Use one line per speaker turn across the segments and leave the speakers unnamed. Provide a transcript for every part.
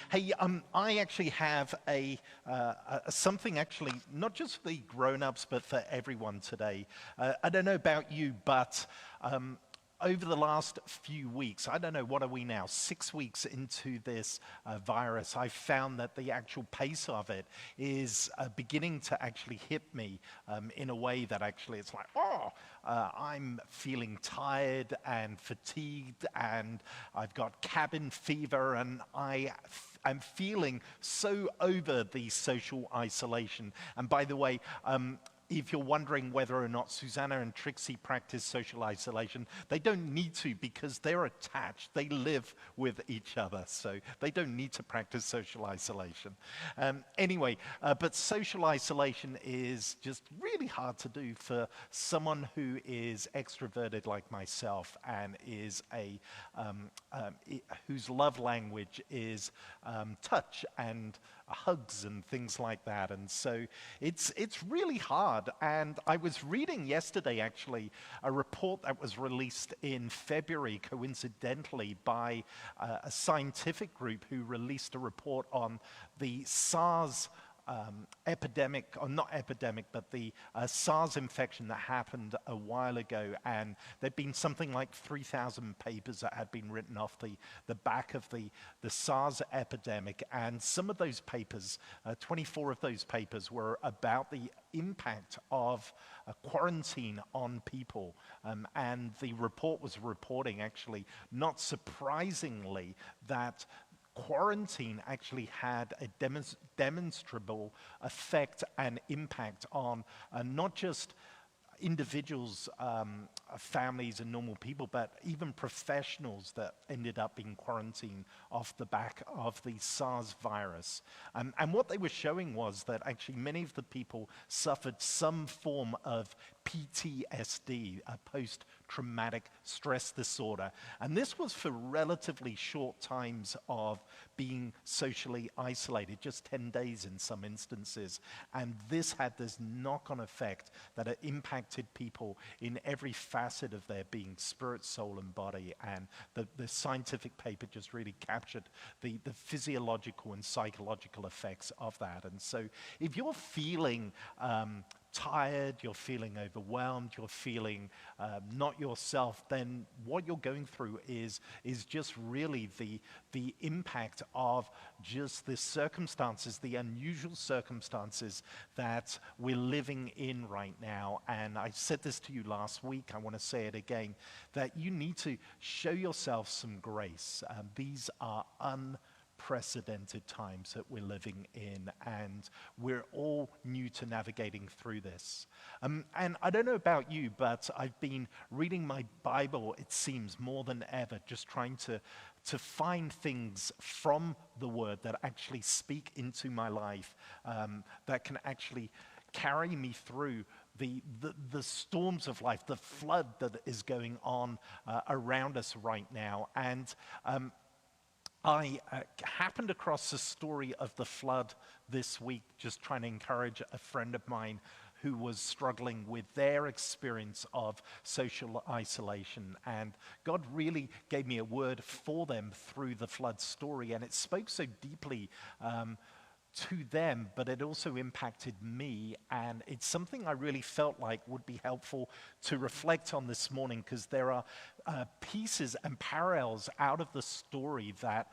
Hey, I actually have something actually not just for the grown-ups, but for everyone today. I don't know about you, but over the last few weeks, I don't know, what are we now, 6 weeks into this virus, I've found that the actual pace of it is beginning to actually hit me in a way that actually it's like, I'm feeling tired and fatigued, and I've got cabin fever, and I'm feeling so over the social isolation. And by the way, if you're wondering whether or not Susanna and Trixie practice social isolation, they don't need to because they're attached. They live with each other, so they don't need to practice social isolation. Anyway, but social isolation is just really hard to do for someone who is extroverted like myself and is whose love language is touch and hugs and things like that. And so it's really hard. And I was reading yesterday, actually, a report that was released in February, coincidentally, by a scientific group who released a report on the SARS epidemic, or not epidemic, but the SARS infection that happened a while ago. And there'd been something like 3,000 papers that had been written off the back of the SARS epidemic. And some of those papers, 24 of those papers, were about the impact of quarantine on people. And the report was reporting, actually, not surprisingly, that quarantine actually had a demonstrable effect and impact on not just individuals, families and normal people, but even professionals that ended up being quarantined off the back of the SARS virus. And what they were showing was that actually many of the people suffered some form of PTSD, a post-traumatic stress disorder. And this was for relatively short times of being socially isolated, just 10 days in some instances. And this had this knock-on effect that it impacted people in every facet of their being, spirit, soul, and body. And the scientific paper just really captured the physiological and psychological effects of that. And so if you're feeling tired, you're feeling overwhelmed, you're feeling not yourself, then what you're going through is just really the impact of just the circumstances, the unusual circumstances that we're living in right now. And I said this to you last week, I want to say it again, that you need to show yourself some grace. These are unprecedented times that we're living in, and we're all new to navigating through this. And I don't know about you, but I've been reading my Bible, it seems, more than ever, just trying to find things from the Word that actually speak into my life, that can actually carry me through the storms of life, the flood that is going on around us right now. And I happened across the story of the flood this week, just trying to encourage a friend of mine who was struggling with their experience of social isolation. And God really gave me a word for them through the flood story, and it spoke so deeply to them, but it also impacted me, and it's something I really felt like would be helpful to reflect on this morning, because there are pieces and parallels out of the story that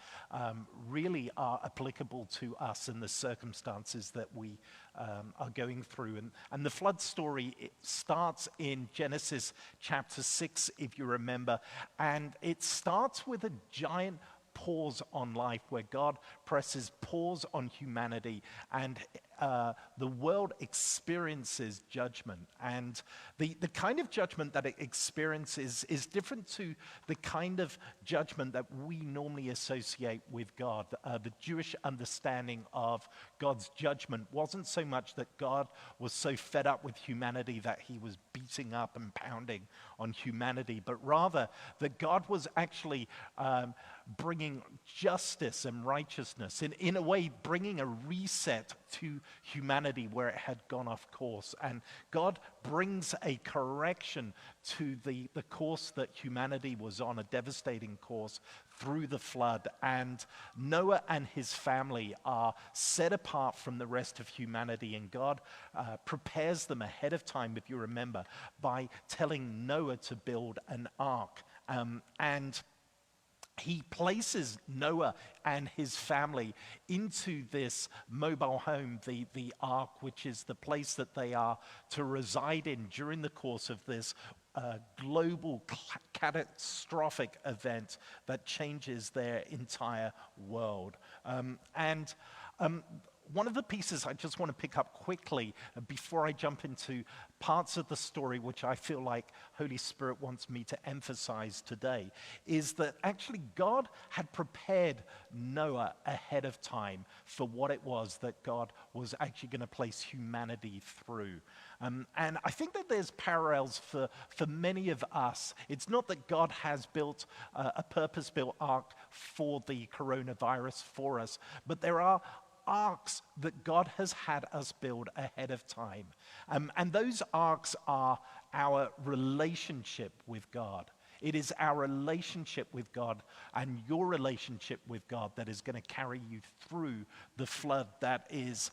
really are applicable to us and the circumstances that we are going through. And the flood story, it starts in Genesis chapter 6, if you remember, and it starts with a giant pause on life, where God presses pause on humanity, and the world experiences judgment. And the kind of judgment that it experiences is different to the kind of judgment that we normally associate with God. The Jewish understanding of God's judgment wasn't so much that God was so fed up with humanity that he was beating up and pounding on humanity, but rather that God was actually bringing justice and righteousness, in a way bringing a reset to humanity where it had gone off course. And God brings a correction to the course that humanity was on, a devastating course through the flood. And Noah and his family are set apart from the rest of humanity, and God prepares them ahead of time, if you remember, by telling Noah to build an ark. And he places Noah and his family into this mobile home, the ark, which is the place that they are to reside in during the course of this global catastrophic event that changes their entire world. One of the pieces I just want to pick up quickly before I jump into parts of the story which I feel like Holy Spirit wants me to emphasize today is that actually God had prepared Noah ahead of time for what it was that God was actually going to place humanity through. And I think that there's parallels for many of us. It's not that God has built a purpose-built ark for the coronavirus for us, but there are arcs that God has had us build ahead of time. And those arcs are our relationship with God. It is our relationship with God and your relationship with God that is going to carry you through the flood that is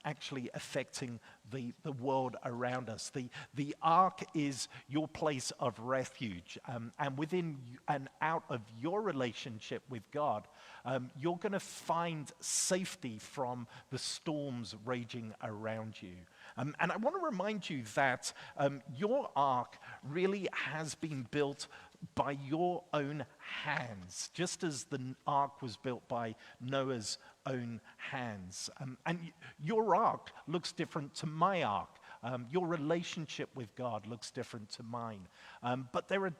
actually affecting the world around us. The ark is your place of refuge. And within and out of your relationship with God, you're going to find safety from the storms raging around you. And I want to remind you that your ark really has been built by your own hands, just as the ark was built by Noah's own hands. And your ark looks different to my ark. Your relationship with God looks different to mine. But there are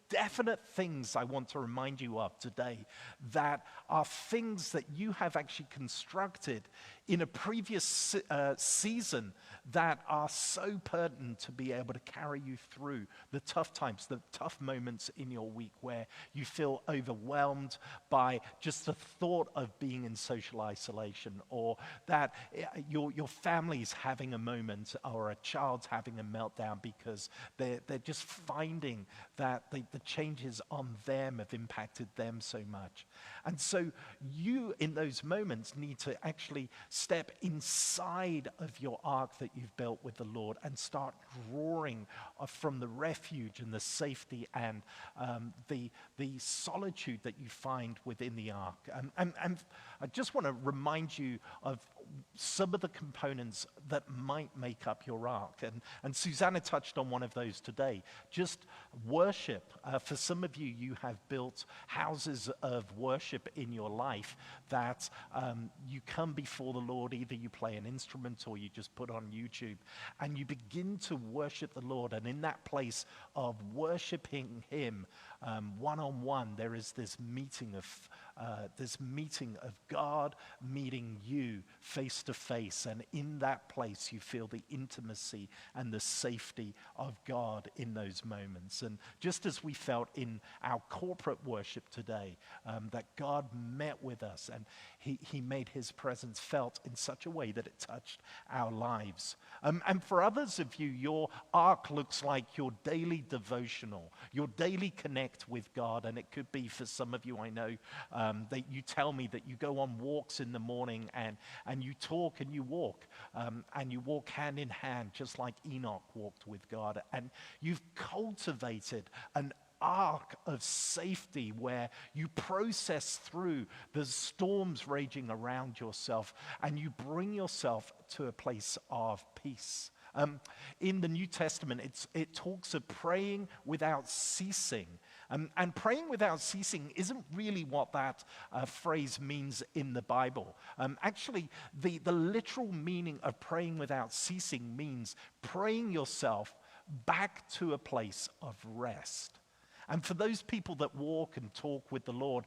definite things I want to remind you of today that are things that you have actually constructed in a previous season that are so pertinent to be able to carry you through the tough times, the tough moments in your week where you feel overwhelmed by just the thought of being in social isolation, or that your family's having a moment, or a child's having a meltdown because they're just finding that the changes on them have impacted them so much. And so you, in those moments, need to actually step inside of your ark that you've built with the Lord and start drawing from the refuge and the safety and the solitude that you find within the ark. And I just want to remind you of some of the components that might make up your ark. And Susanna touched on one of those today. Just worship. For some of you, you have built houses of worship in your life that you come before the Lord. Either you play an instrument or you just put on YouTube and you begin to worship the Lord. And in that place of worshiping Him one-on-one, there is this meeting of God meeting you face to face, and in that place you feel the intimacy and the safety of God in those moments. And just as we felt in our corporate worship today, that God met with us and he made His presence felt in such a way that it touched our lives. And for others of you, your ark looks like your daily devotional, your daily connect with God. And it could be, for some of you I know, that you tell me that you go on walks in the morning and you talk and you walk hand in hand, just like Enoch walked with God. And you've cultivated an ark of safety where you process through the storms raging around yourself and you bring yourself to a place of peace. In the New Testament, it talks of praying without ceasing. And praying without ceasing isn't really what that phrase means in the Bible. Actually, the literal meaning of praying without ceasing means praying yourself back to a place of rest. And for those people that walk and talk with the Lord,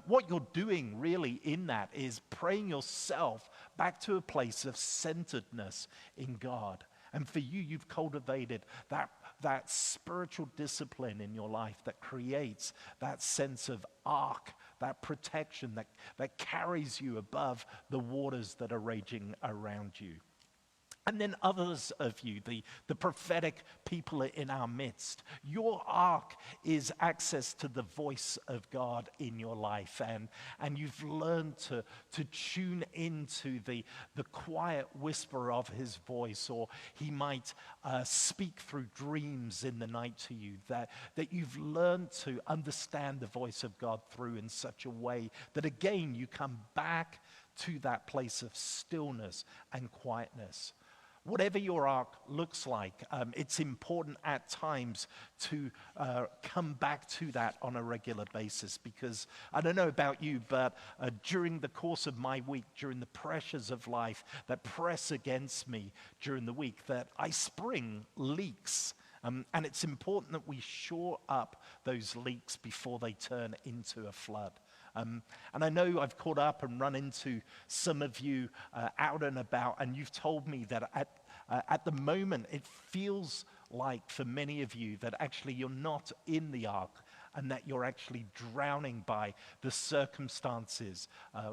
what you're doing really in that is praying yourself back to a place of centeredness in God. And for you, you've cultivated that spiritual discipline in your life that creates that sense of ark that protection that carries you above the waters that are raging around you. And then others of you, the prophetic people in our midst, your ark is access to the voice of God in your life. And you've learned to tune into the quiet whisper of his voice, or he might speak through dreams in the night to you, that you've learned to understand the voice of God through in such a way that again you come back to that place of stillness and quietness. Whatever your ark looks like, it's important at times to come back to that on a regular basis, because I don't know about you, but during the course of my week, during the pressures of life that press against me during the week, that I spring leaks. And it's important that we shore up those leaks before they turn into a flood. And I know I've caught up and run into some of you out and about, and you've told me that at the moment it feels like for many of you that actually you're not in the ark, and that you're actually drowning by the circumstances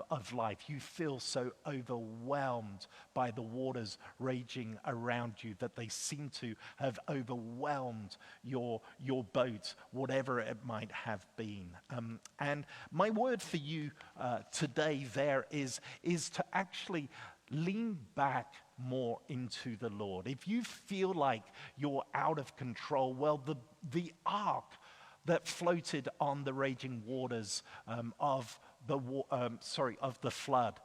of life. You feel so overwhelmed by the waters raging around you that they seem to have overwhelmed your boat, whatever it might have been. And my word for you today there is to actually lean back more into the Lord. If you feel like you're out of control, well, the ark that floated on the raging waters of the flood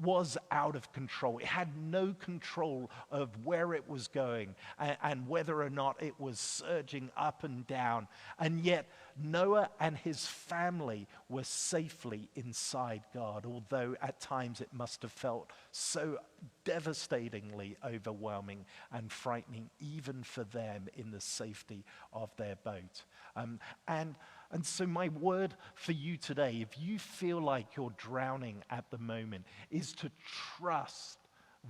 was out of control. It had no control of where it was going and whether or not it was surging up and down. And yet Noah and his family were safely inside God, although at times it must have felt so devastatingly overwhelming and frightening, even for them in the safety of their boat. And so my word for you today, if you feel like you're drowning at the moment, is to trust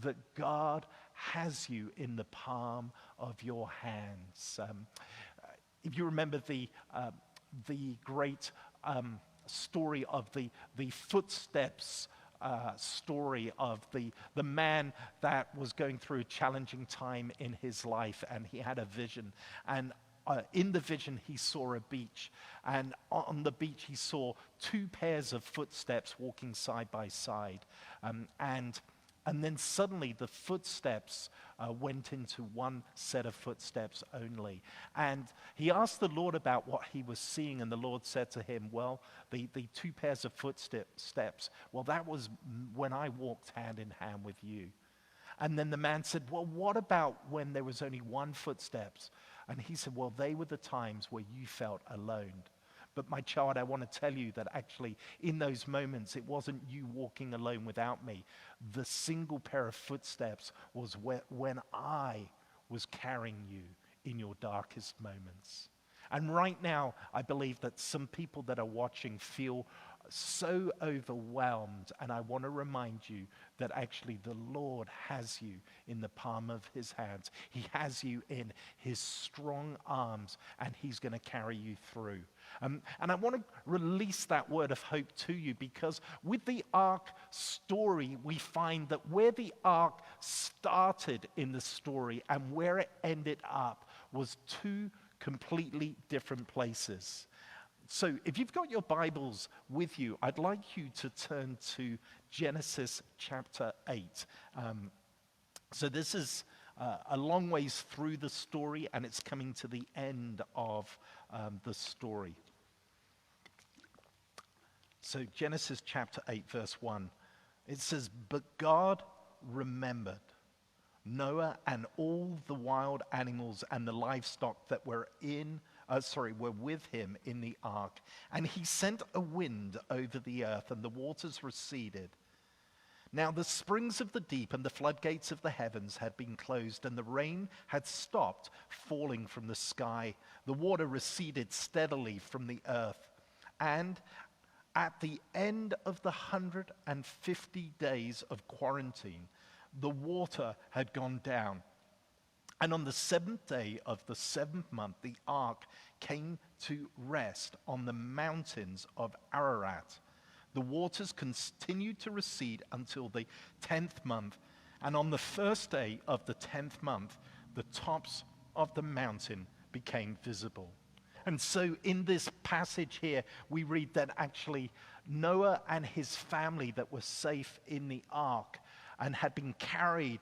that God has you in the palm of your hands. If you remember the great story of the footsteps story of the man that was going through a challenging time in his life, and he had a vision, and in the vision he saw a beach, and on the beach he saw two pairs of footsteps walking side by side, and then suddenly the footsteps went into one set of footsteps only. And he asked the Lord about what he was seeing, and the Lord said to him, well, the two pairs of footsteps, well, that was when I walked hand in hand with you. And then the man said, well, what about when there was only one footsteps? And he said, well, they were the times where you felt alone. But my child, I want to tell you that actually in those moments, it wasn't you walking alone without me. The single pair of footsteps was when I was carrying you in your darkest moments. And right now, I believe that some people that are watching feel so overwhelmed, and I want to remind you that actually the Lord has you in the palm of his hands. He has you in his strong arms, and he's going to carry you through. And I want to release that word of hope to you, because with the ark story, we find that where the ark started in the story and where it ended up was two completely different places. So if you've got your Bibles with you, I'd like you to turn to Genesis chapter 8. So this is a long ways through the story, and it's coming to the end of the story. So Genesis chapter 8, verse 1, it says, "But God remembered Noah and all the wild animals and the livestock that were with him in the ark. And he sent a wind over the earth, and the waters receded. Now the springs of the deep and the floodgates of the heavens had been closed, and the rain had stopped falling from the sky. The water receded steadily from the earth. And at the end of the 150 days of quarantine, the water had gone down. And on the seventh day of the seventh month, the ark came to rest on the mountains of Ararat. The waters continued to recede until the 10th month. And on the first day of the 10th month, the tops of the mountain became visible. And so in this passage here, we read that actually Noah and his family that were safe in the ark and had been carried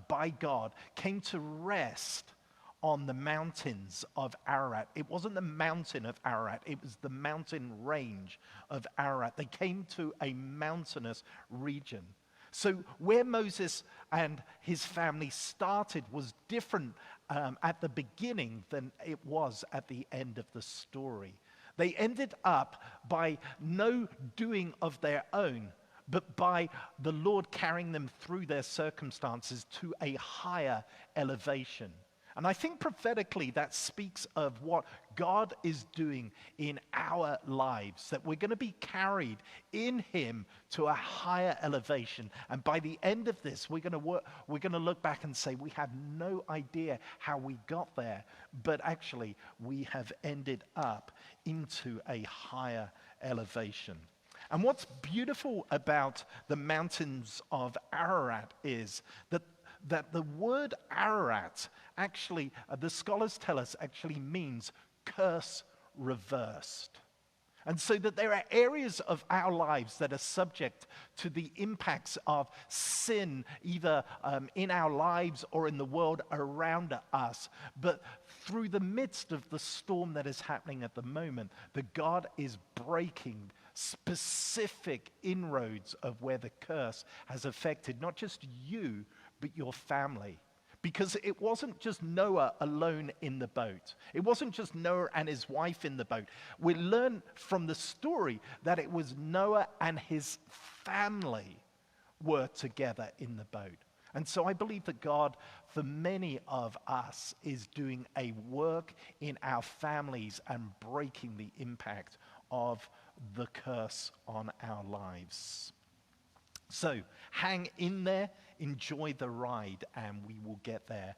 by God came to rest on the mountains of Ararat. It wasn't the mountain of Ararat, it was the mountain range of Ararat. They came to a mountainous region. So where Moses and his family started was different at the beginning than it was at the end of the story. They ended up by no doing of their own, but by the Lord carrying them through their circumstances to a higher elevation. And I think prophetically that speaks of what God is doing in our lives, that we're going to be carried in him to a higher elevation. And by the end of this, we're going to look back and say, we have no idea how we got there, but actually we have ended up into a higher elevation. And what's beautiful about the mountains of Ararat is that the word Ararat actually, the scholars tell us, actually means curse reversed. And so that there are areas of our lives that are subject to the impacts of sin, either in our lives or in the world around us. But through the midst of the storm that is happening at the moment, that God is breaking specific inroads of where the curse has affected not just you, but your family. Because it wasn't just Noah alone in the boat. It wasn't just Noah and his wife in the boat. We learn from the story that it was Noah and his family were together in the boat. And so I believe that God, for many of us, is doing a work in our families and breaking the impact of the curse on our lives. So hang in there, enjoy the ride, and we will get there.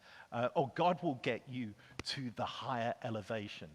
Or God will get you to the higher elevation.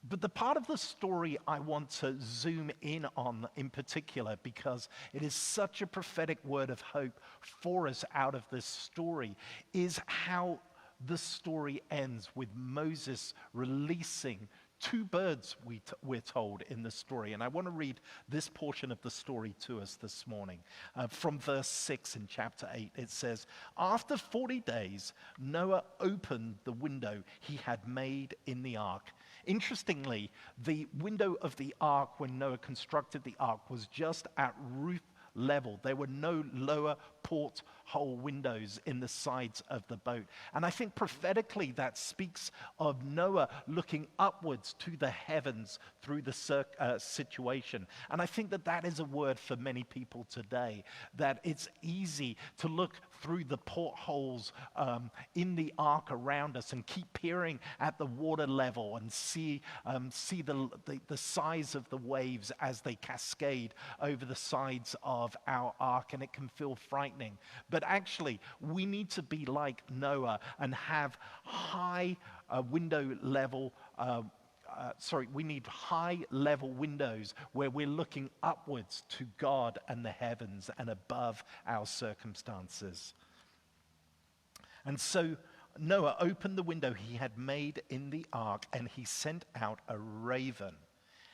But the part of the story I want to zoom in on in particular, because it is such a prophetic word of hope for us out of this story, is how the story ends with Moses releasing two birds, we're told in the story. And I want to read this portion of the story to us this morning. From verse 6 in chapter 8, it says, "After 40 days, Noah opened the window he had made in the ark." Interestingly, the window of the ark when Noah constructed the ark was just at roof level. There were no lower porthole windows in the sides of the boat. And I think prophetically that speaks of Noah looking upwards to the heavens through the situation. And I think that that is a word for many people today, that it's easy to look through the portholes in the ark around us and keep peering at the water level and see the size of the waves as they cascade over the sides of our ark, and it can feel frightening. But actually, we need to be like Noah and have high we need high level windows where we're looking upwards to God and the heavens and above our circumstances. And so Noah opened the window he had made in the ark, and he sent out a raven.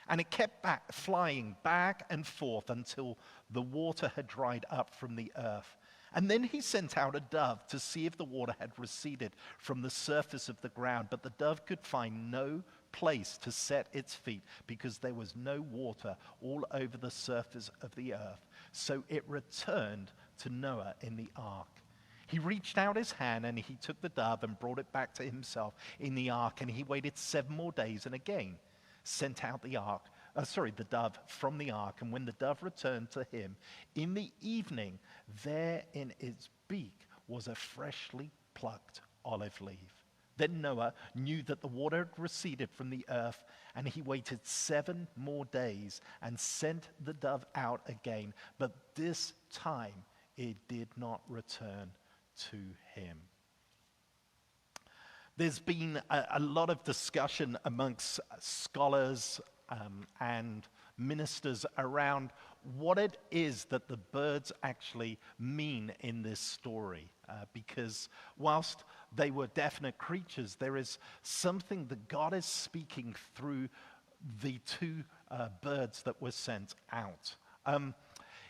And it kept flying back and forth until the water had dried up from the earth. And then he sent out a dove to see if the water had receded from the surface of the ground. But the dove could find no place to set its feet because there was no water all over the surface of the earth. So it returned to Noah in the ark. He reached out his hand and he took the dove and brought it back to himself in the ark. And he waited 7 more days and again sent out the dove from the ark. And when the dove returned to him in the evening, there in its beak was a freshly plucked olive leaf. Then Noah knew that the water had receded from the earth, and he waited 7 more days and sent the dove out again. But this time it did not return to him. There's been a lot of discussion amongst scholars and ministers around what it is that the birds actually mean in this story. Because whilst they were definite creatures, there is something that God is speaking through the two birds that were sent out.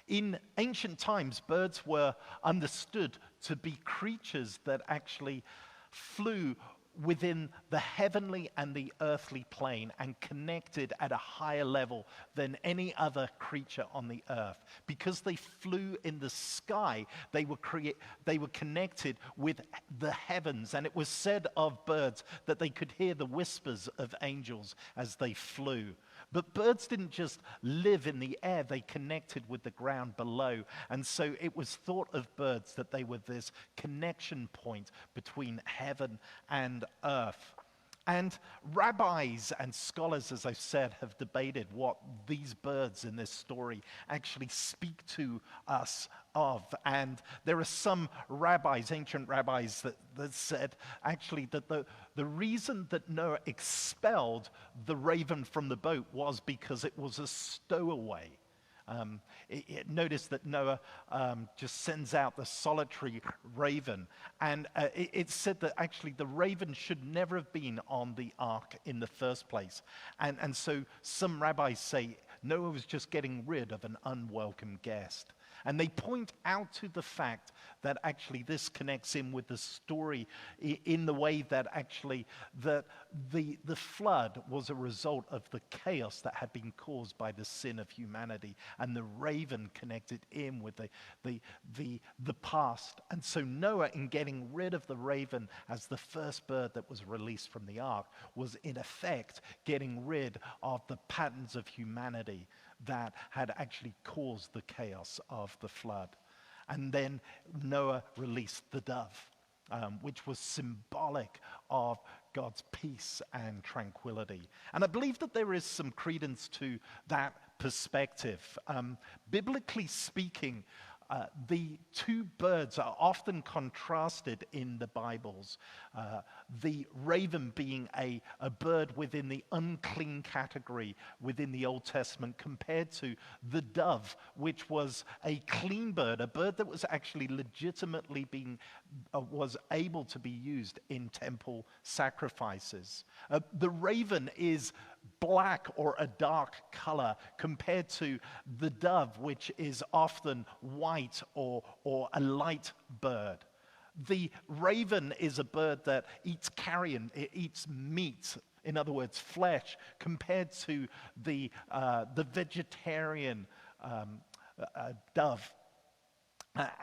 In ancient times, birds were understood to be creatures that actually flew within the heavenly and the earthly plane and connected at a higher level than any other creature on the earth. Because they flew in the sky, they were connected with the heavens, and it was said of birds that they could hear the whispers of angels as they flew. But birds didn't just live in the air, they connected with the ground below. And so it was thought of birds that they were this connection point between heaven and earth. And rabbis and scholars, as I've said, have debated what these birds in this story actually speak to us of. And there are some rabbis, ancient rabbis, that said actually that the reason that Noah expelled the raven from the boat was because it was a stowaway. Notice that Noah just sends out the solitary raven. And it's said that actually the raven should never have been on the ark in the first place. And so some rabbis say Noah was just getting rid of an unwelcome guest. And they point out to the fact that actually this connects in with the story in the way that actually the flood was a result of the chaos that had been caused by the sin of humanity. And the raven connected in with the past. And so Noah, in getting rid of the raven as the first bird that was released from the ark, was in effect getting rid of the patterns of humanity that had actually caused the chaos of the flood. And then Noah released the dove, which was symbolic of God's peace and tranquility. And I believe that there is some credence to that perspective. Biblically speaking, the two birds are often contrasted in the Bibles. The raven being a bird within the unclean category within the Old Testament, compared to the dove, which was a clean bird, a bird that was actually legitimately was able to be used in temple sacrifices. The raven is black or a dark color compared to the dove, which is often white or a light bird. The raven is a bird that eats carrion, it eats meat, in other words, flesh, compared to the vegetarian dove.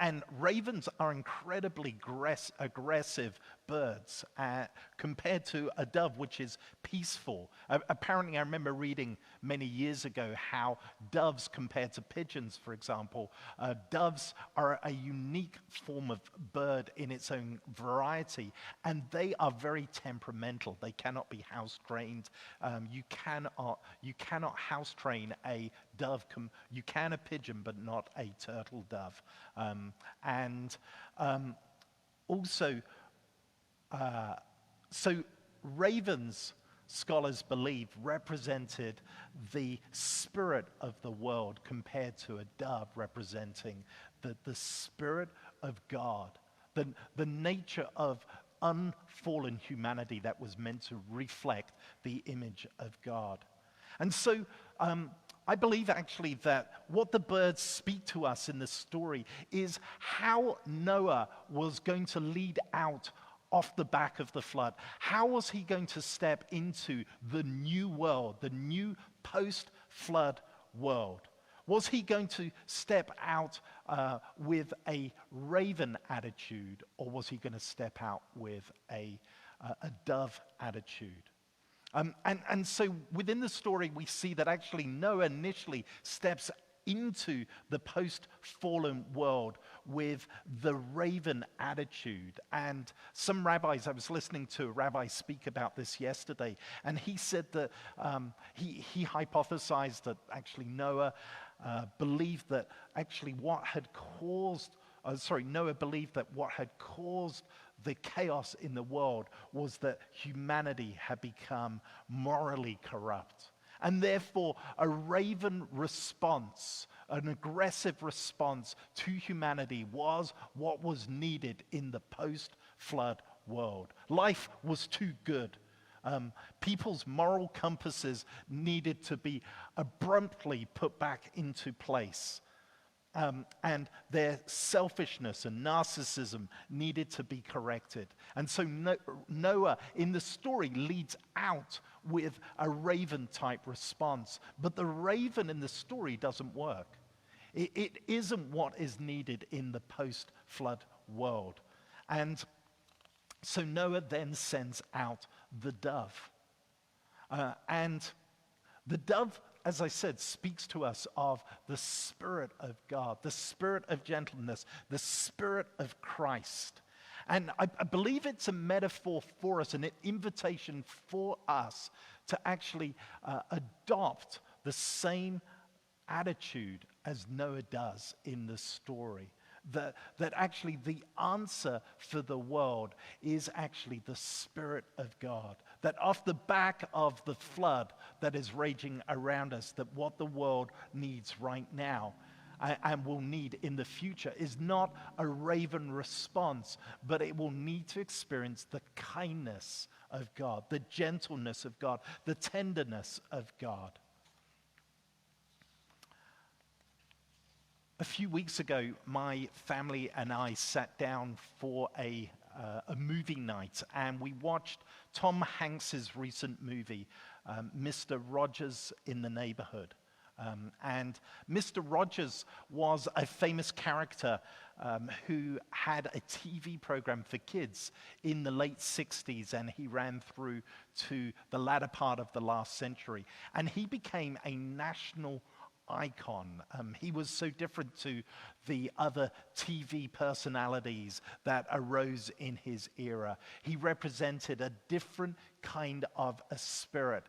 And ravens are incredibly aggressive birds compared to a dove, which is peaceful. Apparently, I remember reading many years ago how doves, compared to pigeons, for example, doves are a unique form of bird in its own variety, and they are very temperamental. They cannot be house-trained. You cannot house-train a dove. You can a pigeon, but not a turtle dove. So ravens, scholars believe, represented the spirit of the world, compared to a dove representing the spirit of God, the nature of unfallen humanity that was meant to reflect the image of God. And so I believe actually that what the birds speak to us in this story is how Noah was going to lead out off the back of the flood. How was he going to step into the new world, the new post-flood world? Was he going to step out with a raven attitude, or was he going to step out with a dove attitude? And so within the story, we see that actually Noah initially steps into the post-fallen world with the raven attitude. And some rabbis, I was listening to a rabbi speak about this yesterday, and he said that he hypothesized that actually Noah believed that actually what had caused Noah believed that what had caused the chaos in the world was that humanity had become morally corrupt. And therefore, a raven response, an aggressive response to humanity was what was needed in the post-flood world. Life was too good. People's moral compasses needed to be abruptly put back into place. And their selfishness and narcissism needed to be corrected. And so Noah in the story leads out with a raven-type response. But the raven in the story doesn't work. It isn't what is needed in the post-flood world. And so Noah then sends out the dove. And the dove, as I said, speaks to us of the Spirit of God, the Spirit of gentleness, the Spirit of Christ. And I believe it's a metaphor for us, an invitation for us to actually adopt the same attitude as Noah does in the story. That actually the answer for the world is actually the Spirit of God. That off the back of the flood that is raging around us, that what the world needs right now and will need in the future is not a raven response, but it will need to experience the kindness of God, the gentleness of God, the tenderness of God. A few weeks ago, my family and I sat down for a movie night, and we watched Tom Hanks's recent movie, Mr. Rogers in the Neighborhood. And Mr. Rogers was a famous character who had a TV program for kids in the late 60s, and he ran through to the latter part of the last century. And he became a national icon. He was so different to the other TV personalities that arose in his era. He represented a different kind of a spirit.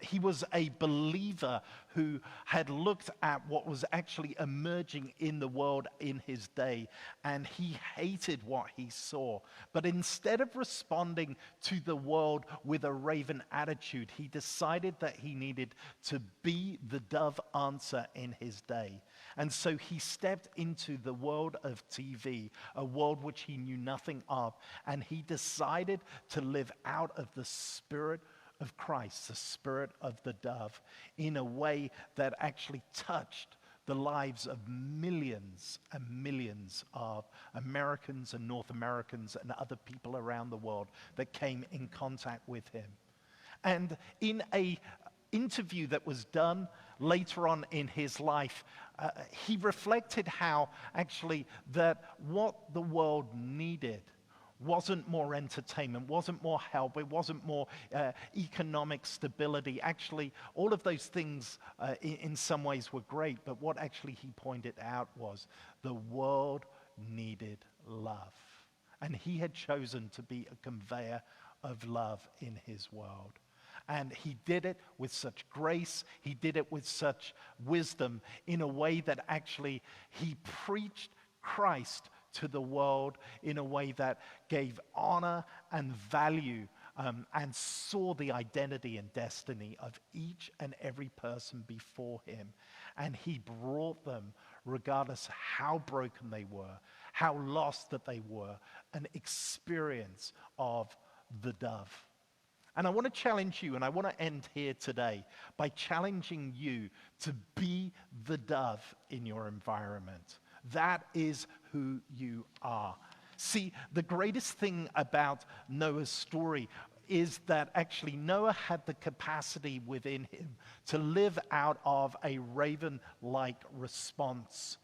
He was a believer who had looked at what was actually emerging in the world in his day, and he hated what he saw. But instead of responding to the world with a raven attitude, he decided that he needed to be the dove answer in his day. And so he stepped into the world of TV, a world which he knew nothing of, and he decided to live out of the Spirit of Christ, the Spirit of the dove, in a way that actually touched the lives of millions and millions of Americans and North Americans and other people around the world that came in contact with him. And in an interview that was done later on in his life, he reflected how actually that what the world needed wasn't more entertainment, wasn't more help, it wasn't more economic stability. Actually, all of those things in some ways were great, but what actually he pointed out was the world needed love. And he had chosen to be a conveyor of love in his world. And he did it with such grace, he did it with such wisdom, in a way that actually he preached Christ to the world in a way that gave honor and value and saw the identity and destiny of each and every person before him. And he brought them, regardless how broken they were, how lost that they were, an experience of the dove. And I want to challenge you, and I want to end here today by challenging you to be the dove in your environment. That is who you are. See, the greatest thing about Noah's story is that actually Noah had the capacity within him to live out of a raven-like response.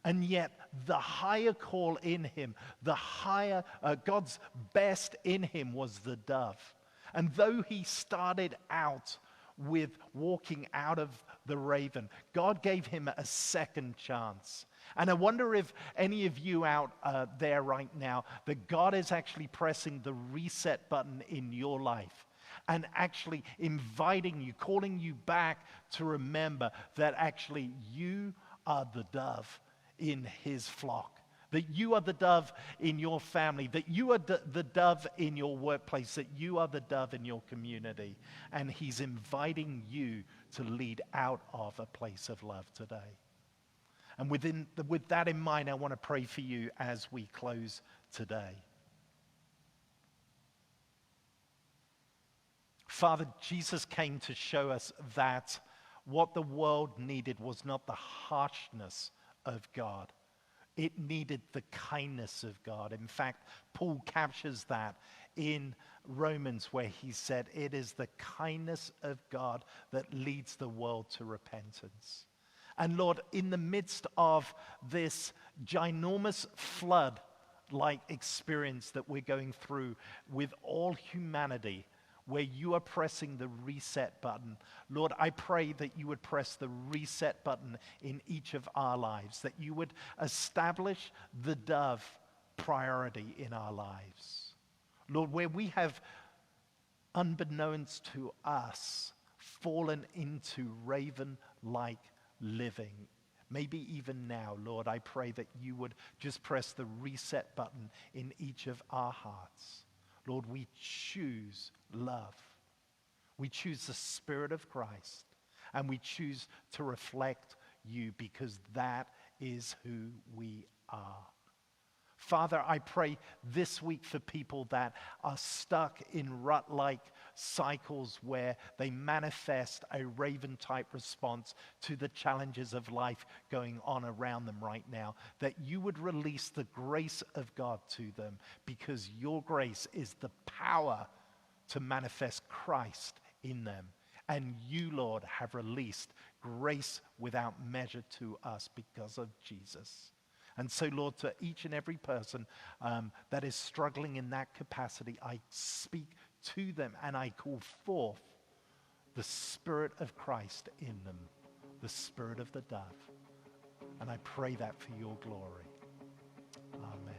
And yet the higher call in him, the higher, God's best in him was the dove. And though he started out with walking out of the raven, God gave him a second chance. And I wonder if any of you out there right now, that God is actually pressing the reset button in your life and actually inviting you, calling you back to remember that actually you are the dove in his flock. that you are the dove in your family, that you are the dove in your workplace, that you are the dove in your community. And he's inviting you to lead out of a place of love today. And with that in mind, I want to pray for you as we close today. Father, Jesus came to show us that what the world needed was not the harshness of God. It needed the kindness of God. In fact, Paul captures that in Romans, where he said, it is the kindness of God that leads the world to repentance. And Lord, in the midst of this ginormous flood-like experience that we're going through with all humanity, where you are pressing the reset button, Lord, I pray that you would press the reset button in each of our lives, that you would establish the dove priority in our lives. Lord, where we have, unbeknownst to us, fallen into raven-like living, maybe even now, Lord, I pray that you would just press the reset button in each of our hearts. Lord, we choose love. We choose the Spirit of Christ, and we choose to reflect you because that is who we are. Father, I pray this week for people that are stuck in rut-like cycles where they manifest a raven-type response to the challenges of life going on around them right now, that you would release the grace of God to them, because your grace is the power to manifest Christ in them. And you, Lord, have released grace without measure to us because of Jesus. And so, Lord, to each and every person that is struggling in that capacity, I speak to them and I call forth the Spirit of Christ in them, the Spirit of the dove. And I pray that for your glory. Amen.